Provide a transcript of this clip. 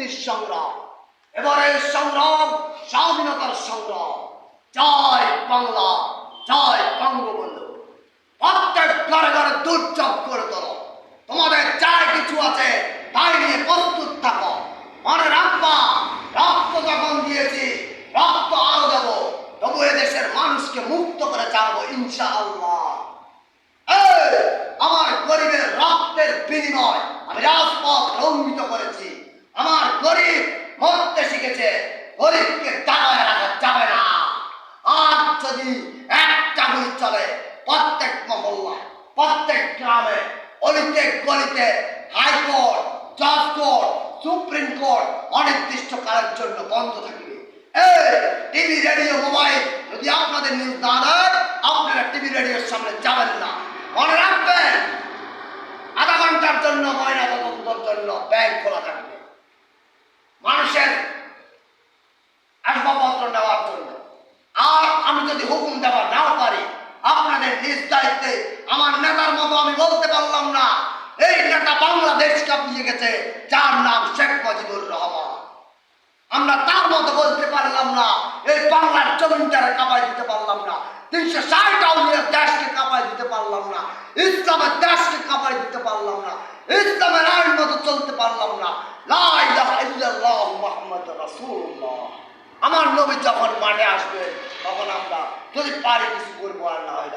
মুক্তির সংগ্রাম, এবারের সংগ্রাম স্বাধীনতার সংগ্রাম। জয় বাংলা, জয় বঙ্গবন্ধু। প্রত্যেক ঘরে ঘরে দুর্যোগ করে তোলো। তোমাদের যাই কিছু আছে তাই নিয়ে প্রস্তুত থাকো। মনে রাখবা, রক্ত যখন দিয়েছি রক্ত আরো দেব, তবু এদেশের মানুষকে মুক্ত করে ছাড়বো ইনশাআল্লাহ। আমার গরিবের রক্তের বিনিময় আমি রাজপথ রঞ্জিত করেছি। আমার গরিব মরতে শিখেছে, গরিবকে দাঁড়ায় রাখা যাবে না। আজ যদি একটা গুলি চলে প্রত্যেক মহল্লায়, প্রত্যেক গ্রামে, অলিতে গলিতে হাইকোর্ট, জজ কোর্ট, সুপ্রিম কোর্ট অনির্দিষ্টকালের জন্য বন্ধ থাকবে। টিভি, রেডিও, মোবাইল যদি আপনাদের নিউজ না দেয়, আপনারা টিভি রেডিওর সামনে যাবেন না। মনে রাখবেন, আধা ঘন্টার জন্য ময়না তদন্তের জন্য ব্যাংক খোলা থাকবে, মানুষের আসবাবপত্র নেওয়ার জন্য। আর আমি যদি হুকুম দেওয়া নাও পারি, আপনাদের নিজ দায়িত্বে আমার নেতার মতো আমি বলতে পারলাম না এই নেতা বাংলাদেশ কাঁপিয়ে গেছে, যার নাম শেখ মুজিবুর রহমান। আমরা তার মতো বলতে পারলাম না এই বাংলার জমিনটারে কাঁপাই দিতে পারলাম না, 360 আউলিয়ার দেশকে কাঁপাই দিতে পারলাম না, ইসলামের দেশকে কাঁপাই দিতে পারলাম না, ইসলামের আইন মতো চলতে পারলাম না। লা ইলাহা ইল্লাল্লাহ মুহাম্মাদুর রাসূলুল্লাহ। আমার নবী যখন মাঠে আসবে তখন আমরা যদি পারি কিছু করবো, আর না হয়